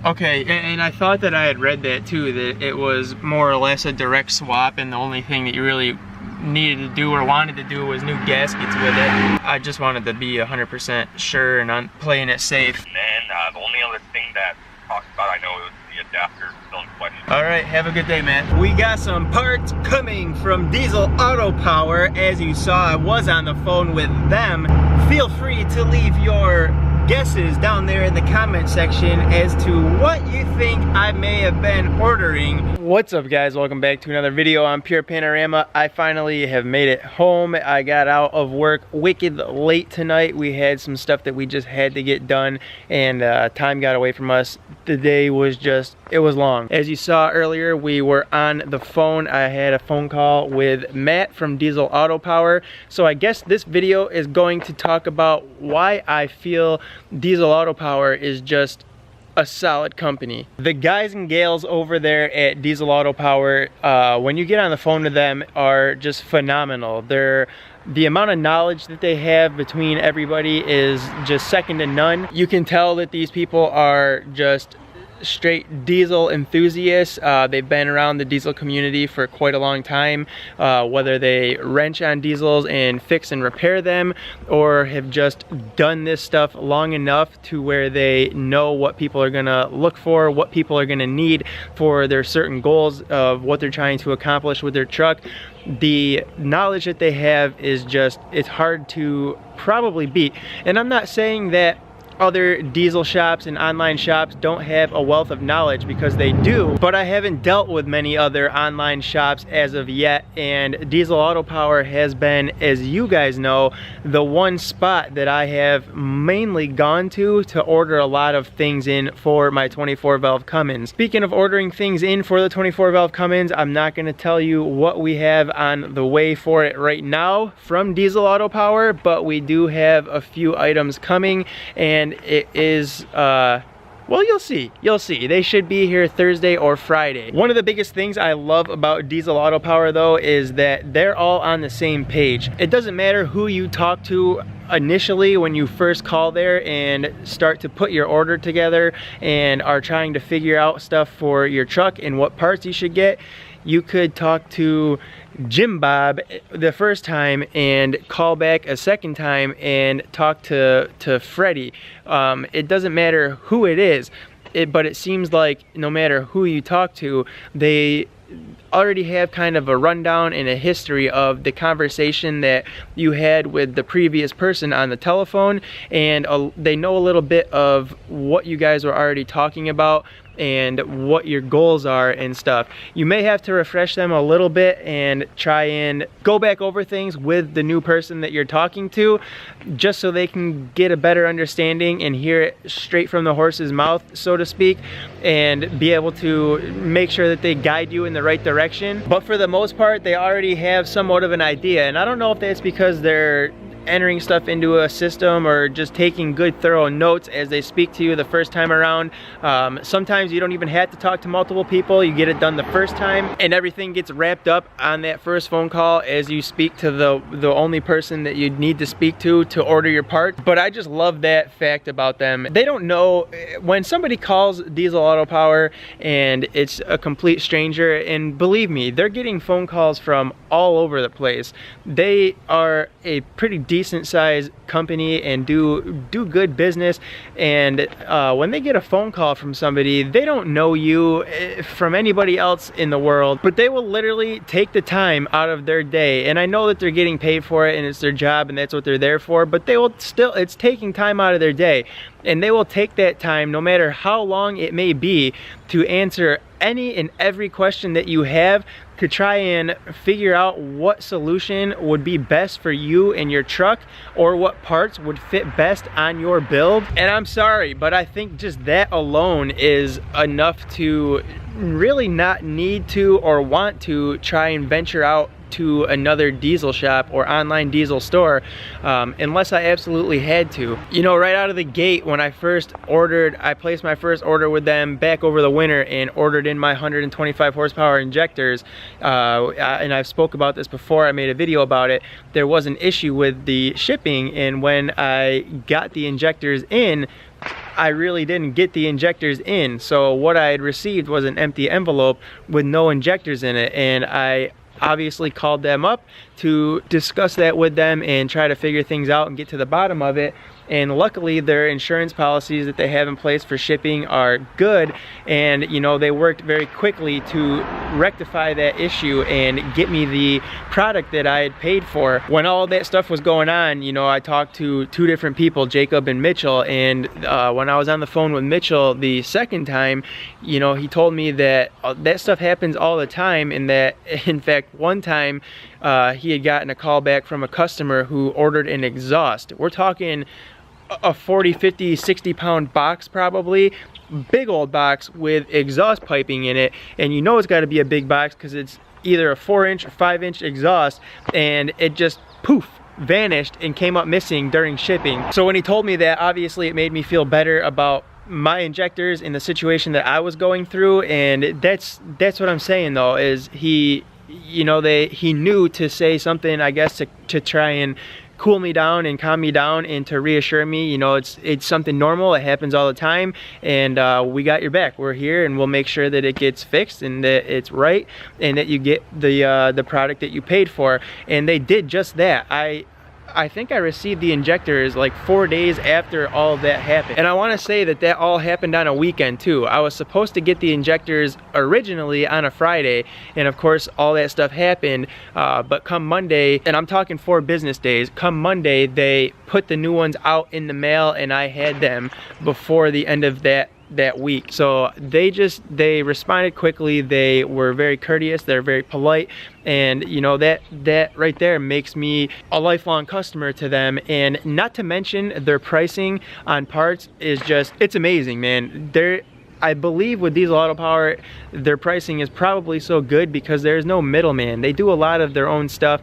Okay, and I thought that I had read that too, that it was more or less a direct swap, and the only thing that you really needed to do or wanted to do was new gaskets with it. I just wanted to be 100% sure and I'm playing it safe. And then the only other thing that talked about, I know it was the adapter still in question. Alright, have a good day, man. We got some parts coming from Diesel Auto Power. As you saw, I was on the phone with them. Feel free to leave your guesses down there in the comment section as to what you think I may have been ordering. What's up, guys? Welcome back to another video on Pure Panorama. I finally have made it home. I got out of work wicked late tonight. We had some stuff that we just had to get done, and time got away from us. The day was just, it was long. As you saw earlier, we were on the phone. I had a phone call with Matt from Diesel Auto Power. So I guess this video is going to talk about why I feel Diesel Auto Power is just a solid company. The guys and gals over there at Diesel Auto Power, when you get on the phone to them, are just phenomenal. The amount of knowledge that they have between everybody is just second to none. You can tell that these people are just straight diesel enthusiasts. They've been around the diesel community for quite a long time, whether they wrench on diesels and fix and repair them, or have just done this stuff long enough to where they know what people are gonna look for, what people are gonna need for their certain goals of what they're trying to accomplish with their truck. The knowledge that they have is just, it's hard to probably beat. And I'm not saying that other diesel shops and online shops don't have a wealth of knowledge, because they do, but I haven't dealt with many other online shops as of yet, and Diesel Auto Power has been, as you guys know, the one spot that I have mainly gone to order a lot of things in for my 24 valve Cummins. Speaking of ordering things in for the 24 valve Cummins, I'm not going to tell you what we have on the way for it right now from Diesel Auto Power, but we do have a few items coming, and it is well, you'll see. They should be here Thursday or Friday. One of the biggest things I love about Diesel Auto Power, though, is that they're all on the same page. It doesn't matter who you talk to initially when you first call there and start to put your order together and are trying to figure out stuff for your truck and what parts you should get. You could talk to Jim Bob the first time and call back a second time and talk to Freddie. It doesn't matter who it is, but it seems like no matter who you talk to, they already have kind of a rundown and a history of the conversation that you had with the previous person on the telephone, and they know a little bit of what you guys were already talking about and what your goals are and stuff. You may have to refresh them a little bit and try and go back over things with the new person that you're talking to, just so they can get a better understanding and hear it straight from the horse's mouth, so to speak, and be able to make sure that they guide you in the right direction. But for the most part, they already have somewhat of an idea, and I don't know if that's because they're entering stuff into a system or just taking good thorough notes as they speak to you the first time around. Sometimes you don't even have to talk to multiple people. You get it done the first time and everything gets wrapped up on that first phone call as you speak to the only person that you need to speak to order your part. But I just love that fact about them. They don't know when somebody calls Diesel Auto Power and it's a complete stranger, and believe me, they're getting phone calls from all over the place. They are a pretty decent sized company and do good business, and when they get a phone call from somebody, they don't know you from anybody else in the world, but they will literally take the time out of their day. And I know that they're getting paid for it and it's their job and that's what they're there for, but they will still, it's taking time out of their day, and they will take that time, no matter how long it may be, to answer any and every question that you have, to try and figure out what solution would be best for you and your truck, or what parts would fit best on your build. And I'm sorry, but I think just that alone is enough to really not need to or want to try and venture out to another diesel shop or online diesel store unless I absolutely had to. You know, right out of the gate, when I first ordered, I placed my first order with them back over the winter and ordered in my 125 horsepower injectors, and I've spoke about this before, I made a video about it. There was an issue with the shipping, and when I got the injectors in, I really didn't get the injectors in. So what I had received was an empty envelope with no injectors in it, and I obviously called them up to discuss that with them and try to figure things out and get to the bottom of it. And luckily their insurance policies that they have in place for shipping are good, and you know, they worked very quickly to rectify that issue and get me the product that I had paid for. When all that stuff was going on, you know, I talked to two different people, Jacob and Mitchell, and when I was on the phone with Mitchell the second time, you know, he told me that that stuff happens all the time, and that in fact one time he had gotten a call back from a customer who ordered an exhaust. We're talking a 40, 50, 60 pound box, probably big old box with exhaust piping in it, and you know it's got to be a big box because it's either a 4-inch or 5-inch exhaust, and it just poof vanished and came up missing during shipping. So when he told me that, obviously it made me feel better about my injectors in the situation that I was going through. And that's what I'm saying though, is he, you know, he knew to say something, I guess, to try and cool me down and calm me down and to reassure me, you know, it's something normal, it happens all the time, and we got your back, we're here, and we'll make sure that it gets fixed and that it's right and that you get the product that you paid for. And they did just that. I think I received the injectors like 4 days after all of that happened. And I want to say that that all happened on a weekend too. I was supposed to get the injectors originally on a Friday, and of course all that stuff happened, but come Monday, and I'm talking 4 business days, come Monday they put the new ones out in the mail, and I had them before the end of that week. So they responded quickly, they were very courteous, they're very polite, and you know, that right there makes me a lifelong customer to them. And not to mention their pricing on parts is just, it's amazing, man. I believe with Diesel Auto Power, their pricing is probably so good because there's no middleman. They do a lot of their own stuff,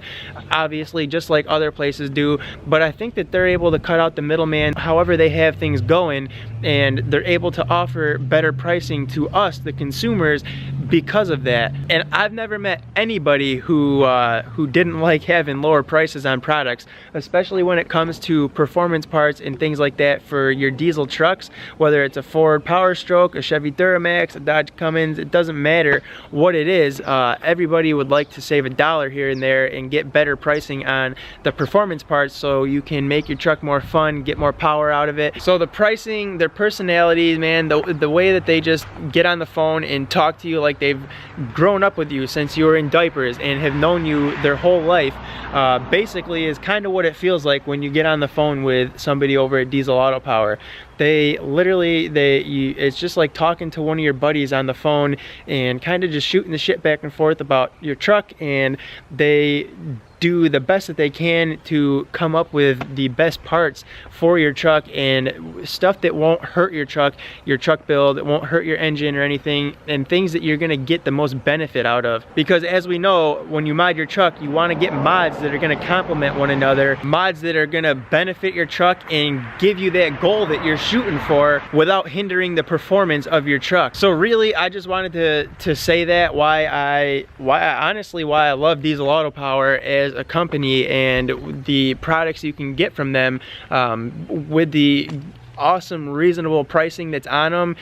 obviously, just like other places do, but I think that they're able to cut out the middleman however they have things going, and they're able to offer better pricing to us, the consumers, because of that. And I've never met anybody who didn't like having lower prices on products, especially when it comes to performance parts and things like that for your diesel trucks, whether it's a Ford Power Stroke, a Chevy Duramax, a Dodge Cummins, it doesn't matter what it is. Everybody would like to save $1 here and there and get better pricing on the performance parts so you can make your truck more fun, get more power out of it. So the pricing, their personalities, man, the way that they just get on the phone and talk to you like they've grown up with you since you were in diapers and have known you their whole life, basically is kind of what it feels like when you get on the phone with somebody over at Diesel Auto Power. They literally, it's just like talking to one of your buddies on the phone and kind of just shooting the shit back and forth about your truck, and they do the best that they can to come up with the best parts for your truck and stuff that won't hurt your truck build, it won't hurt your engine or anything, and things that you're gonna get the most benefit out of. Because as we know, when you mod your truck, you wanna get mods that are gonna complement one another, mods that are gonna benefit your truck and give you that goal that you're shooting for without hindering the performance of your truck. So really, I just wanted to say that, why I love Diesel Auto Power as a company and the products you can get from them, with the awesome reasonable pricing that's on them.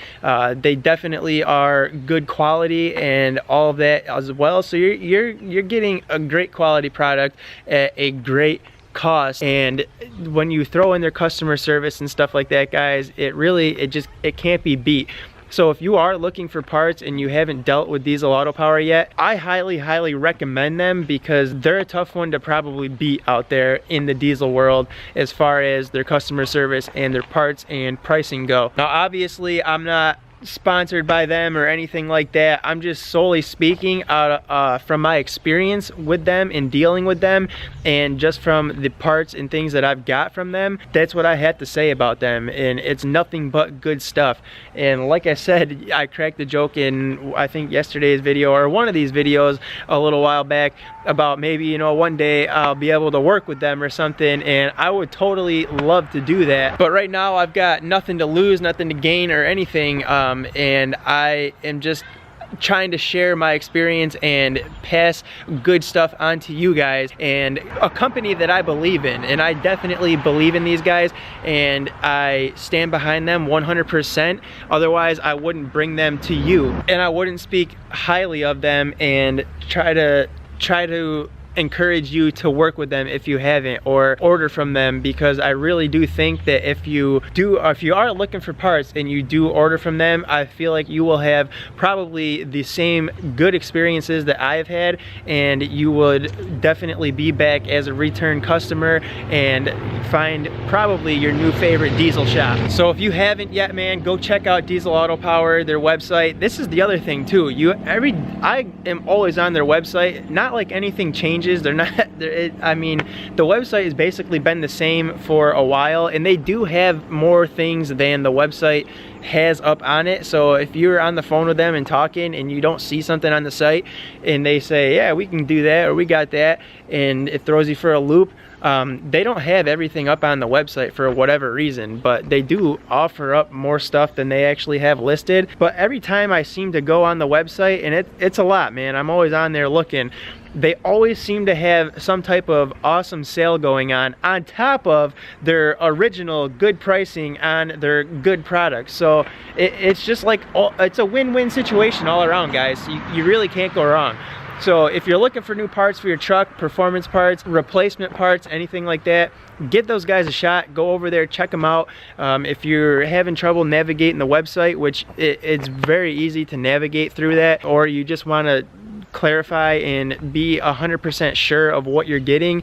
They definitely are good quality and all of that as well. So you're getting a great quality product at a great cost, and when you throw in their customer service and stuff like that, guys, it can't be beat. So if you are looking for parts and you haven't dealt with Diesel Auto Power yet, I highly recommend them, because they're a tough one to probably beat out there in the diesel world as far as their customer service and their parts and pricing go. Now obviously I'm not sponsored by them or anything like that. I'm just solely speaking out from my experience with them and dealing with them, and just from the parts and things that I've got from them. That's what I had to say about them, and it's nothing but good stuff. And like I said, I cracked the joke in, I think, yesterday's video or one of these videos a little while back about maybe, you know, one day I'll be able to work with them or something, and I would totally love to do that. But right now I've got nothing to lose, nothing to gain or anything, and I am just trying to share my experience and pass good stuff on to you guys, and a company that I believe in, and I definitely believe in these guys and I stand behind them 100%. Otherwise I wouldn't bring them to you, and I wouldn't speak highly of them and try to encourage you to work with them if you haven't, or order from them, because I really do think that if you are looking for parts and you do order from them, I feel like you will have probably the same good experiences that I've had, and you would definitely be back as a return customer and find probably your new favorite diesel shop. So if you haven't yet, man, go check out Diesel Auto Power, their website. This is the other thing too, I am always on their website, not like anything changes. They're not, I mean, the website has basically been the same for a while, and they do have more things than the website has up on it. So if you're on the phone with them and talking and you don't see something on the site and they say, yeah, we can do that, or we got that, and it throws you for a loop, they don't have everything up on the website for whatever reason, but they do offer up more stuff than they actually have listed. But every time I seem to go on the website, and it's a lot, man, I'm always on there looking, they always seem to have some type of awesome sale going on top of their original good pricing on their good products. So it's just like, it's a win-win situation all around, guys. You really can't go wrong. So if you're looking for new parts for your truck, performance parts, replacement parts, anything like that, give those guys a shot. Go over there, check them out. If you're having trouble navigating the website, which it's very easy to navigate through that, or you just want to clarify and be 100% sure of what you're getting,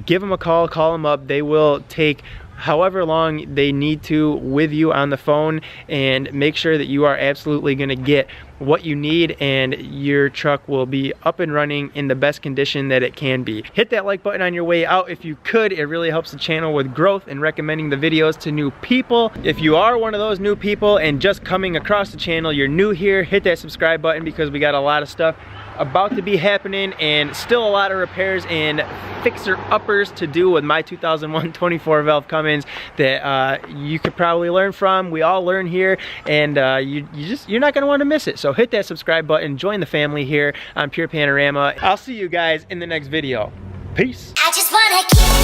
give them a call, call them up. They will take however long they need to with you on the phone and make sure that you are absolutely going to get what you need, and your truck will be up and running in the best condition that it can be. Hit that like button on your way out if you could. It really helps the channel with growth and recommending the videos to new people. If you are one of those new people and just coming across the channel, you're new here, hit that subscribe button, because we got a lot of stuff about to be happening and still a lot of repairs and fixer-uppers to do with my 2001 24 valve Cummins that you could probably learn from. We all learn here, and you're not gonna want to miss it. So hit that subscribe button, join the family here on Pure Panorama. I'll see you guys in the next video. Peace. I just wanna